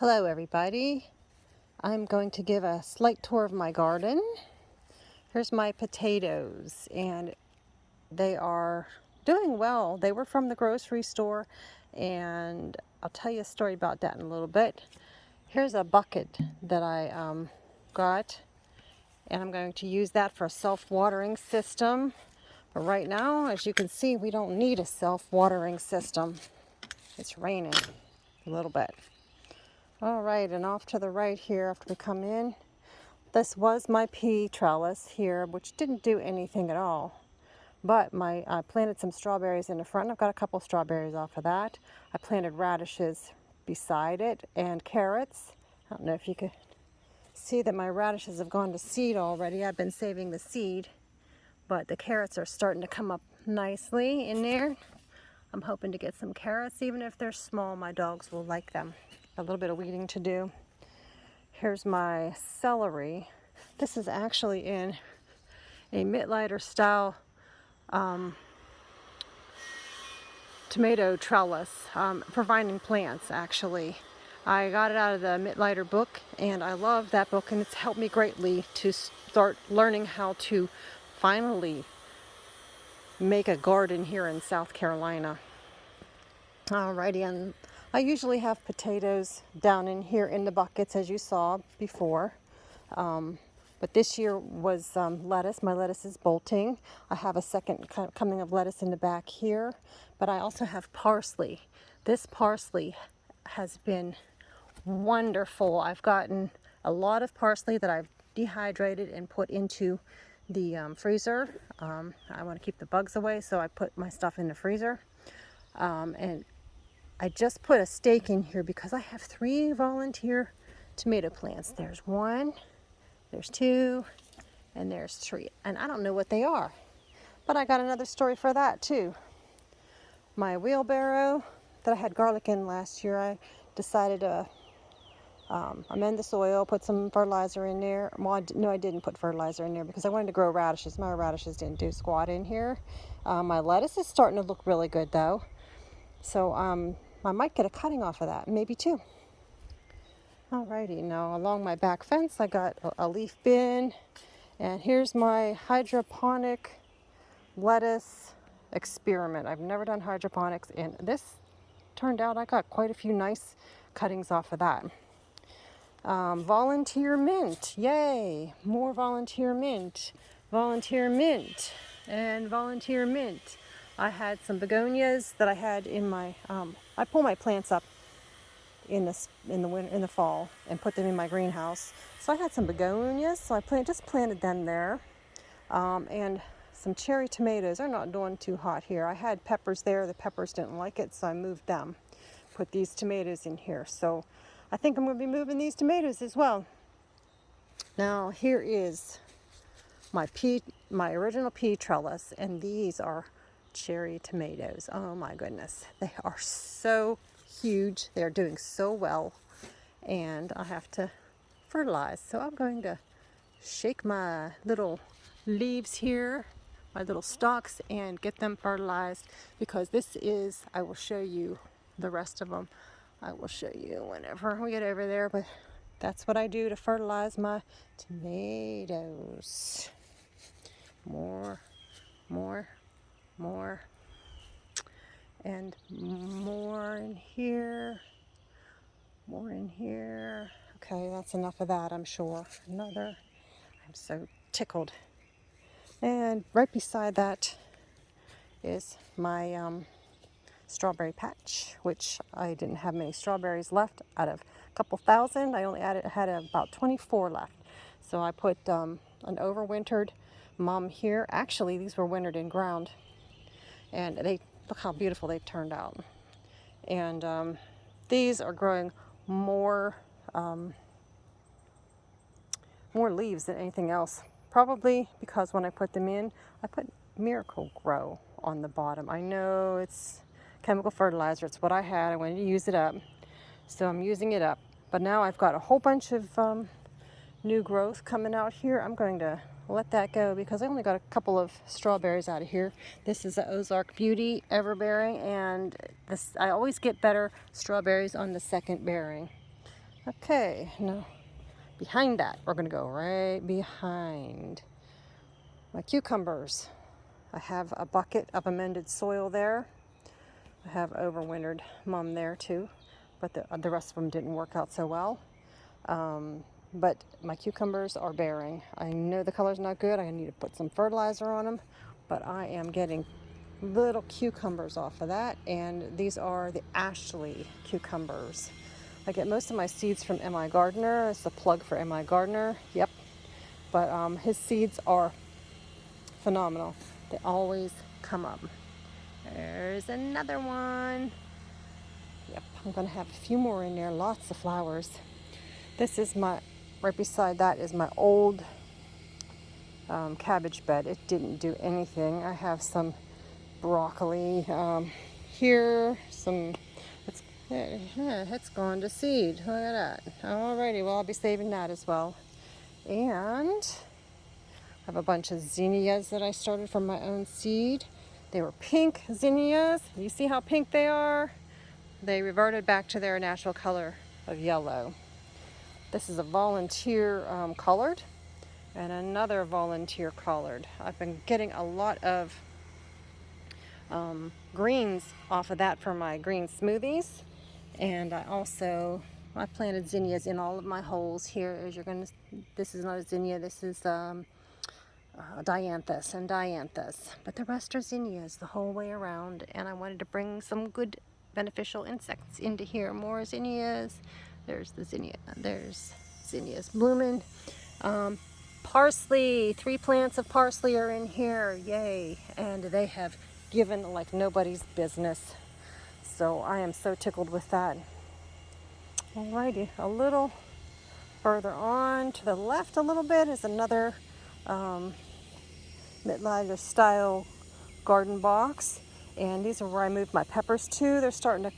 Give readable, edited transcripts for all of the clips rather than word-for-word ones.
Hello everybody. I'm going to give a slight tour of my garden. Here's my potatoes and they are doing well. They were from the grocery store and I'll tell you a story about that in a little bit. Here's a bucket that I got and I'm going to use that for a self-watering system. But right now, as you can see, we don't need a self-watering system. It's raining a little bit. All right, and off to the right here after we come in, this was my pea trellis here, which didn't do anything at all. But I planted some strawberries in the front. I've got a couple strawberries off of that. I planted radishes beside it and carrots. I don't know if you could see that my radishes have gone to seed already. I've been saving the seed, but the carrots are starting to come up nicely in there. I'm hoping to get some carrots, even if they're small. My dogs will like them. A little bit of weeding to do. Here's my celery. This is actually in a Mittleider style tomato trellis for vine plants, actually. I got it out of the Mittleider book and I love that book, and it's helped me greatly to start learning how to finally make a garden here in South Carolina. Alrighty, and I usually have potatoes down in here in the buckets, as you saw before. But this year was lettuce. My lettuce is bolting. I have a second coming of lettuce in the back here, but I also have parsley. This parsley has been wonderful. I've gotten a lot of parsley that I've dehydrated and put into the freezer. I want to keep the bugs away, so I put my stuff in the freezer. And I just put a stake in here because I have 3 volunteer tomato plants. There's 1, there's 2, and there's 3. And I don't know what they are, but I got another story for that too. My wheelbarrow that I had garlic in last year, I decided to amend the soil, put some fertilizer in there. Well, no, I didn't put fertilizer in there because I wanted to grow radishes. My radishes didn't do squat in here. My lettuce is starting to look really good though. So I might get a cutting off of that, maybe 2. Alrighty, now along my back fence I got a leaf bin, and here's my hydroponic lettuce experiment. I've never done hydroponics, and this turned out I got quite a few nice cuttings off of that. Volunteer mint, yay! More volunteer mint, and volunteer mint. I had some begonias that I had in my. I pull my plants up in the fall and put them in my greenhouse. So I had some begonias, so I just planted them there, and some cherry tomatoes. They're not doing too hot here. I had peppers there. The peppers didn't like it, so I moved them. Put these tomatoes in here. So I think I'm going to be moving these tomatoes as well. Now here is my original pea trellis, and these are cherry tomatoes. Oh my goodness, they are so huge. They're doing so well, and I have to fertilize. So I'm going to shake my little leaves here, my little stalks, and get them fertilized, because I will show you the rest of them. I will show you whenever we get over there, but that's what I do to fertilize my tomatoes. More, and more in here, more in here. Okay, that's enough of that, I'm sure. Another. I'm so tickled. And right beside that is my strawberry patch, which I didn't have many strawberries left out of a couple thousand. I only had about 24 left. So I put an overwintered mum here. Actually, these were wintered in ground, and look how beautiful they've turned out. And these are growing more leaves than anything else. Probably because when I put them in, I put Miracle-Gro on the bottom. I know it's chemical fertilizer. It's what I had. I wanted to use it up, so I'm using it up. But now I've got a whole bunch of new growth coming out here. I'm going to let that go because I only got a couple of strawberries out of here. This is the Ozark Beauty Everbearing, and I always get better strawberries on the second bearing. Okay, now behind that, we're gonna go right behind my cucumbers. I have a bucket of amended soil there. I have overwintered mum there too, but the rest of them didn't work out so well. But my cucumbers are bearing. I know the color's not good. I need to put some fertilizer on them, but I am getting little cucumbers off of that, and these are the Ashley cucumbers. I get most of my seeds from M.I. Gardner. It's the plug for M.I. Gardner. Yep. But his seeds are phenomenal. They always come up. There's another one. Yep, I'm going to have a few more in there. Lots of flowers. This is right beside that is my old cabbage bed. It didn't do anything. I have some broccoli here. It's gone to seed. Look at that. Alrighty, well, I'll be saving that as well. And I have a bunch of zinnias that I started from my own seed. They were pink zinnias. You see how pink they are? They reverted back to their natural color of yellow. This is a volunteer colored and another volunteer colored. I've been getting a lot of greens off of that for my green smoothies. And I planted zinnias in all of my holes here. This is not a zinnia, this is dianthus and dianthus. But the rest are zinnias the whole way around. And I wanted to bring some good beneficial insects into here. More zinnias. There's zinnias blooming. Parsley, 3 plants of parsley are in here. Yay. And they have given like nobody's business. So I am so tickled with that. Alrighty, a little further on to the left a little bit is another Mittleider style garden box. And these are where I moved my peppers to. They're starting to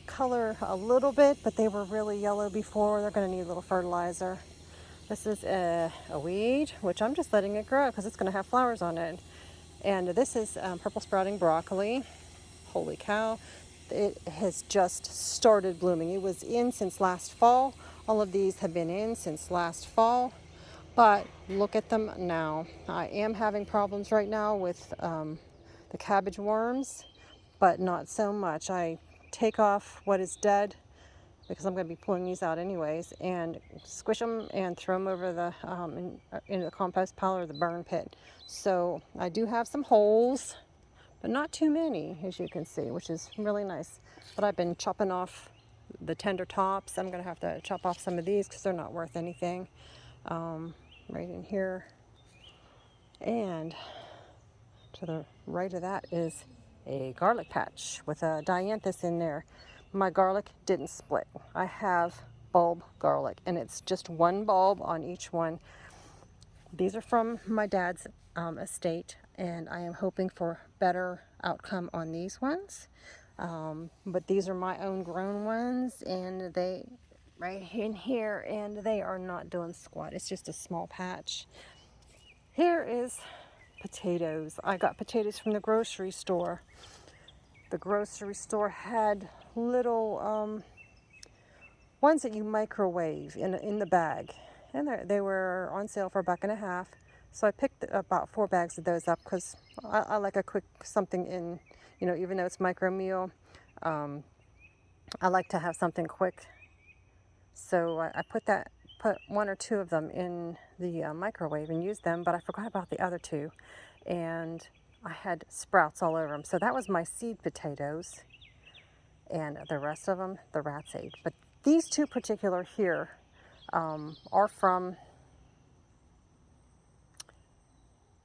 color a little bit, but they were really yellow before. They're going to need a little fertilizer. This is a weed, which I'm just letting it grow because it's going to have flowers on it. And this is purple sprouting broccoli. Holy cow. It has just started blooming. It was in since last fall. All of these have been in since last fall. But look at them now. I am having problems right now with the cabbage worms, but not so much. I take off what is dead because I'm going to be pulling these out anyways, and squish them and throw them over into the compost pile or the burn pit. So I do have some holes, but not too many, as you can see, which is really nice. But I've been chopping off the tender tops. I'm going to have to chop off some of these because they're not worth anything. Right in here. And to the right of that is a garlic patch with a dianthus in there. My garlic didn't split. I have bulb garlic, and it's just one bulb on each one. These are from my dad's estate, and I am hoping for better outcome on these ones. But these are my own grown ones, and they right in here, and they are not doing squat. It's just a small patch. Here is potatoes. I got potatoes from the grocery store. The grocery store had little ones that you microwave in the bag, and they were on sale for $1.50. So I picked about 4 bags of those up because I like a quick something in, even though it's micro meal, I like to have something quick. So I put 1 or 2 of them in the microwave and used them, but I forgot about the other 2, and I had sprouts all over them. So that was my seed potatoes, and the rest of them the rats ate. But these 2 particular here are from,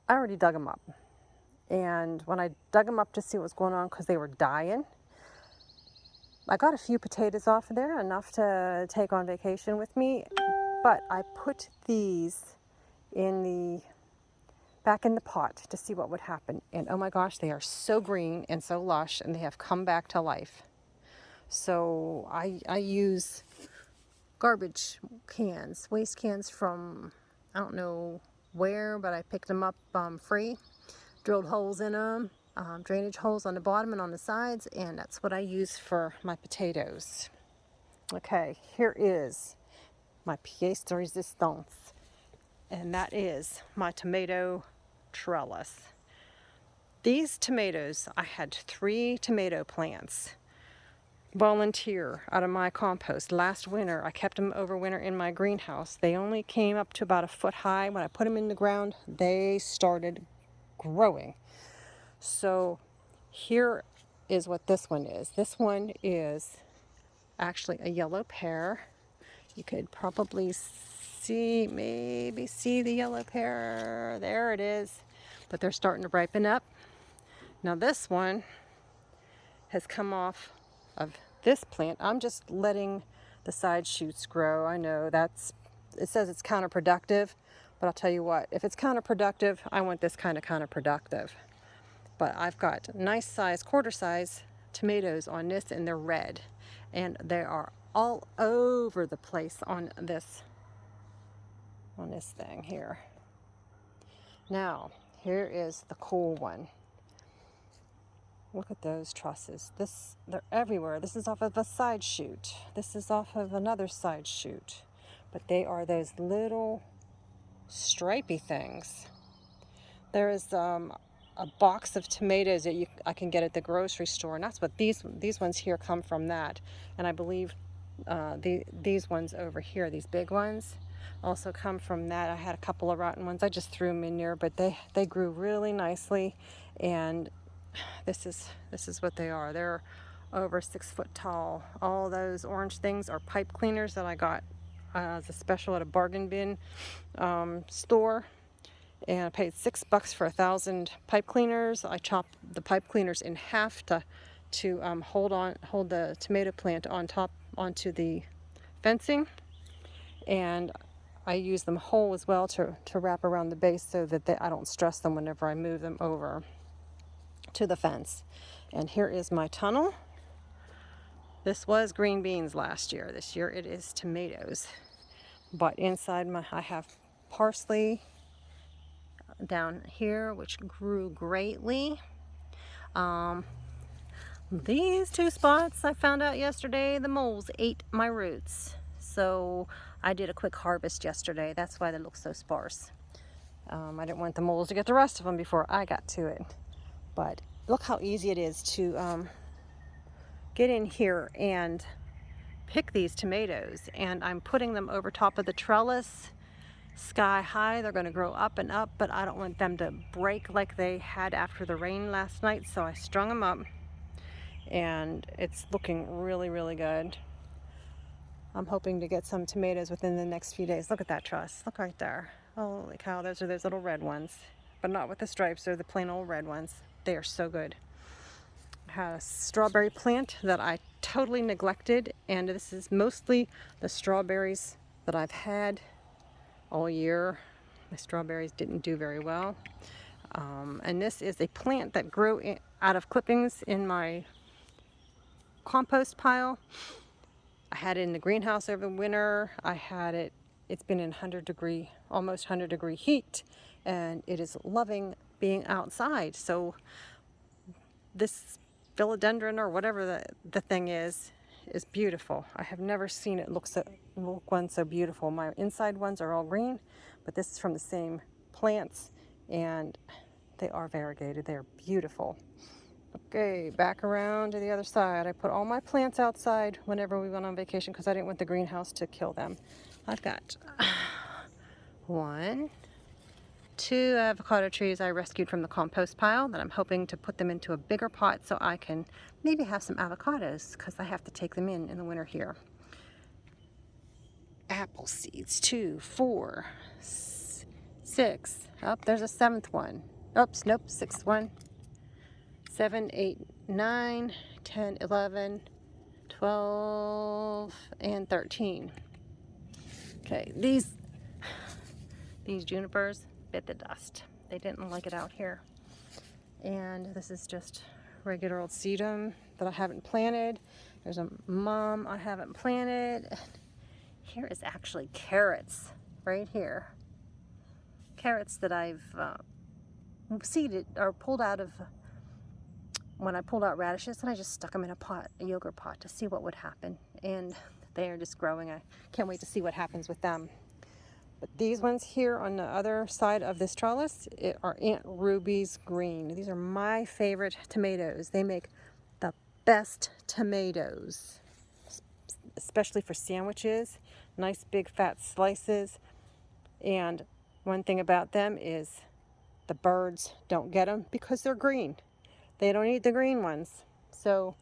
I already dug them up. And when I dug them up to see what was going on, because they were dying, I got a few potatoes off of there, enough to take on vacation with me. But I put these back in the pot to see what would happen. And oh my gosh, they are so green and so lush, and they have come back to life. So I use garbage cans, waste cans from, I don't know where, but I picked them up free, drilled holes in them, drainage holes on the bottom and on the sides, and that's what I use for my potatoes. Okay, here is my pièce de résistance, and that is my tomato trellis. These tomatoes, I had 3 tomato plants volunteer out of my compost last winter. I kept them over winter in my greenhouse. They only came up to about a foot high. When I put them in the ground, they started growing. So here is what this one is. This one is actually a yellow pear. You could probably maybe see the yellow pear. There it is. But they're starting to ripen up. Now this one has come off of this plant. I'm just letting the side shoots grow. I know it says it's counterproductive, but I'll tell you what, if it's counterproductive, I want this kind of counterproductive. But I've got nice size, quarter size tomatoes on this, and they're red. And they are all over the place on this thing here. Now, here is the cool one. Look at those trusses. They're everywhere. This is off of a side shoot. This is off of another side shoot. But they are those little stripy things. There is a box of tomatoes that I can get at the grocery store, and that's what these ones here come from that. And I believe these ones over here, these big ones, also come from that. I had a couple of rotten ones. I just threw them in there, but they grew really nicely, and this is what they are. They're over 6 foot tall. All those orange things are pipe cleaners that I got as a special at a bargain bin store, and I paid $6 for 1,000 pipe cleaners. I chopped the pipe cleaners in half to hold the tomato plant on top onto the fencing, and I use them whole as well to wrap around the base so that I don't stress them whenever I move them over to the fence. And here is my tunnel. This was green beans last year. This year it is tomatoes. But inside I have parsley down here, which grew greatly. These 2 spots, I found out yesterday, the moles ate my roots. So I did a quick harvest yesterday. That's why they look so sparse. I didn't want the moles to get the rest of them before I got to it. But look how easy it is to get in here and pick these tomatoes. And I'm putting them over top of the trellis, sky high. They're going to grow up and up, but I don't want them to break like they had after the rain last night. So I strung them up, and it's looking really, really good. I'm hoping to get some tomatoes within the next few days. Look at that truss. Look right there. Holy cow, those are those little red ones. But not with the stripes, they're the plain old red ones. They are so good. I had a strawberry plant that I totally neglected, and this is mostly the strawberries that I've had all year. My strawberries didn't do very well. And this is a plant that grew out of clippings in my compost pile. I had it in the greenhouse over winter. It's been in almost 100-degree heat, and it is loving being outside. So this philodendron, or whatever the thing is beautiful. I have never seen it look one so beautiful. My inside ones are all green, but this is from the same plants, and they are variegated. They are beautiful. Okay, back around to the other side. I put all my plants outside whenever we went on vacation because I didn't want the greenhouse to kill them. I've got 1, 2 avocado trees I rescued from the compost pile that I'm hoping to put them into a bigger pot so I can maybe have some avocados, because I have to take them in the winter here. Apple seeds, 2, 4, 6. Oh, there's a 7th one. Oops, nope, 6th one. 7, 8, 9, 10, 11, 12, and 13. Okay, these junipers bit the dust. They didn't like it out here. And this is just regular old sedum that I haven't planted. There's a mom I haven't planted. Here is actually carrots right here. Carrots that I've seeded or pulled out of when I pulled out radishes, and I just stuck them in a yogurt pot to see what would happen. And They are just growing. I can't wait to see what happens with them. But these ones here on the other side of this trellis are Aunt Ruby's green. These are my favorite tomatoes. They make the best tomatoes, especially for sandwiches. Nice big fat slices. And one thing about them is the birds don't get them because they're green. They don't eat the green ones. So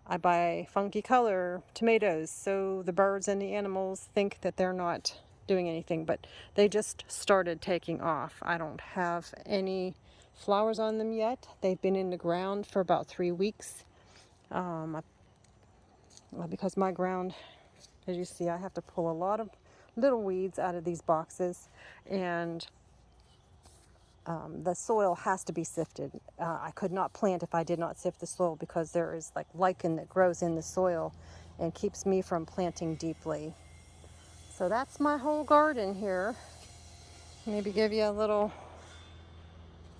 I buy funky color tomatoes so the birds and the animals think that they're not doing anything, but they just started taking off. I don't have any flowers on them yet. They've been in the ground for about 3 weeks. Because my ground, as you see, I have to pull a lot of little weeds out of these boxes, and the soil has to be sifted. I could not plant if I did not sift the soil because there is like lichen that grows in the soil and keeps me from planting deeply. So that's my whole garden here. Maybe give you a little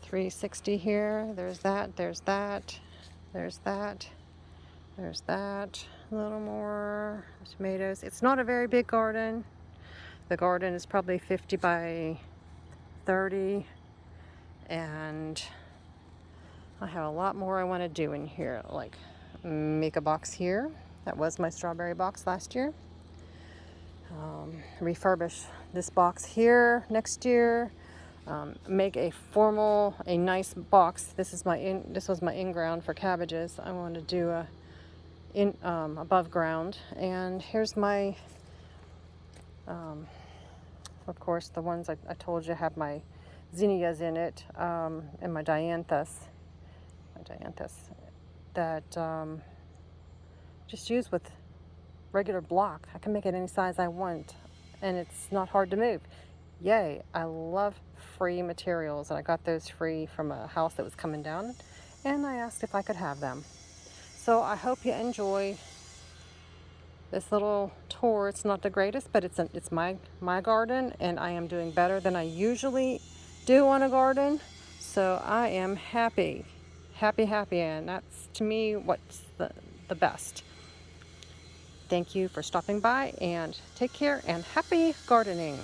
360 here. There's that, there's that, there's that, there's that. A little more tomatoes. It's not a very big garden. The garden is probably 50 by 30. And I have a lot more I want to do in here, like make a box here. That was my strawberry box last year. Refurbish this box here next year. Make a nice box. This was my in-ground for cabbages. I want to do a above ground. And here's my, of course, the ones I told you have my zinnias in it, and my dianthus that just use with regular block. I can make it any size I want, and it's not hard to move. Yay, I love free materials, and I got those free from a house that was coming down, and I asked if I could have them. So I hope you enjoy this little tour. It's not the greatest, but it's my garden, and I am doing better than I usually do on a garden. So I am happy, and that's to me what's the best. Thank you for stopping by, and take care, and happy gardening.